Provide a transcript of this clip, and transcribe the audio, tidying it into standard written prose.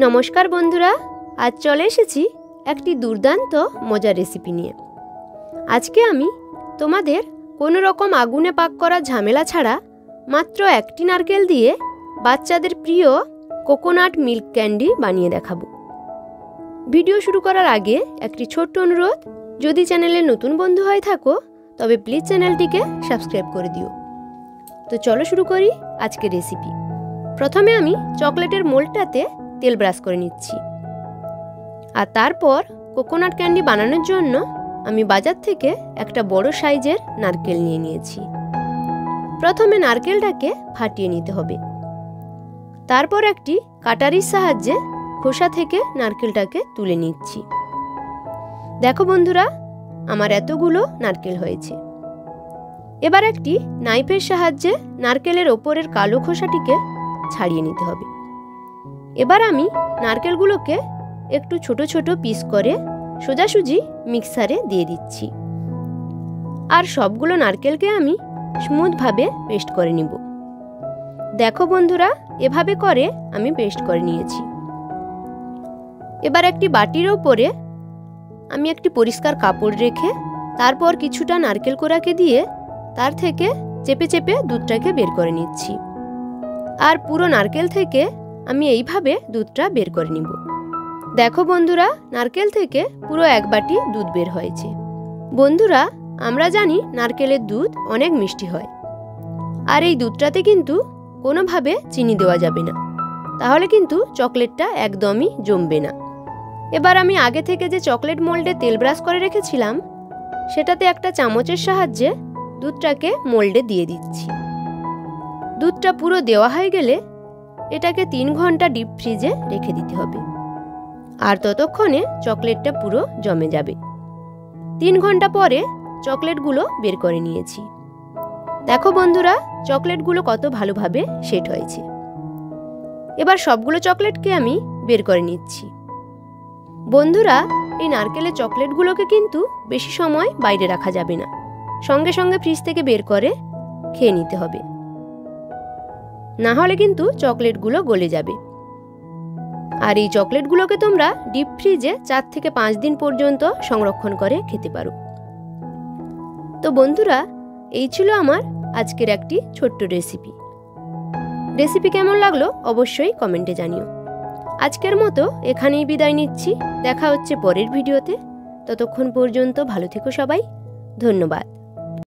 নমস্কার বন্ধুরা, আজ চলে এসেছি একটি দুর্দান্ত মজার রেসিপি নিয়ে। আজকে আমি তোমাদের কোনো রকম আগুনে পাক করা ঝামেলা ছাড়া মাত্র একটি নারকেল দিয়ে বাচ্চাদের প্রিয় কোকোনাট মিল্ক ক্যান্ডি বানিয়ে দেখাবো। ভিডিও শুরু করার আগে একটি ছোট্ট অনুরোধ, যদি চ্যানেলে নতুন বন্ধু হয়ে থাকো তবে প্লিজ চ্যানেলটিকে সাবস্ক্রাইব করে দিও। তো চলো শুরু করি আজকের রেসিপি। প্রথমে আমি চকলেটের মোল্ডটাতে তেল ব্রাশ করে নিচ্ছি, আর তারপর কোকোনাট ক্যান্ডি বানানোর জন্য আমি বাজার থেকে একটা বড় সাইজের নারকেল নিয়ে নিয়েছি। প্রথমে নারকেলটাকে ফাটিয়ে নিতে হবে, তারপর একটি কাটারির সাহায্যে খোসা থেকে নারকেলটাকে তুলে নিচ্ছি। দেখো বন্ধুরা, আমার এতগুলো নারকেল হয়েছে। এবার একটি নাইফের সাহায্যে নারকেলের ওপরের কালো খোসাটিকে ছাড়িয়ে নিতে হবে। এবার আমি নারকেলগুলোকে একটু ছোট ছোট পিস করে সোজাসুজি মিক্সারে দিয়ে দিচ্ছি, আর সবগুলো নারকেলকে আমি স্মুথভাবে পেস্ট করে নিব। দেখো বন্ধুরা, এভাবে করে আমি পেস্ট করে নিয়েছি। এবার একটি বাটির ওপরে আমি একটি পরিষ্কার কাপড় রেখে তারপর কিছুটা নারকেল কোড়াকে দিয়ে তার থেকে চেপে চেপে দুধটাকে বের করে নিচ্ছি, আর পুরো নারকেল থেকে আমি এইভাবে দুধটা বের করে নিব। দেখো বন্ধুরা, নারকেল থেকে পুরো এক বাটি দুধ বের হয়েছে। বন্ধুরা, আমরা জানি নারকেলের দুধ অনেক মিষ্টি হয়, আর এই দুধটাতে কিন্তু কোনোভাবে চিনি দেওয়া যাবে না, তাহলে কিন্তু চকলেটটা একদমই জমবে না। এবার আমি আগে থেকে যে চকলেট মোল্ডে তেল ব্রাশ করে রেখেছিলাম সেটাতে একটা চামচের সাহায্যে দুধটাকে মোল্ডে দিয়ে দিচ্ছি। দুধটা পুরো দেওয়া হয়ে গেলে এটাকে 3 ঘন্টা ডিপ ফ্রিজে রেখে দিতে হবে, আর ততক্ষণে চকলেটটা পুরো জমে যাবে। 3 ঘন্টা পরে চকলেটগুলো বের করে নিয়েছি। দেখো বন্ধুরা, চকলেটগুলো কত ভালোভাবে সেট হয়েছে। এবার সবগুলো চকলেটকে আমি বের করে নিচ্ছি। বন্ধুরা, এই নারকেলের চকলেটগুলোকে কিন্তু বেশি সময় বাইরে রাখা যাবে না, সঙ্গে সঙ্গে ফ্রিজ থেকে বের করে খেয়ে নিতে হবে, না হলে কিন্তু চকলেটগুলো গলে যাবে। আর এই চকলেটগুলোকে তোমরা ডিপ ফ্রিজে 4 থেকে 5 দিন পর্যন্ত সংরক্ষণ করে খেতে পারো। তো বন্ধুরা, এই ছিল আমার আজকের একটি ছোট্ট রেসিপি কেমন লাগলো অবশ্যই কমেন্টে জানিও। আজকের মতো এখানেই বিদায় নিচ্ছি, দেখা হচ্ছে পরের ভিডিওতে। ততক্ষণ পর্যন্ত ভালো থেকো সবাই, ধন্যবাদ।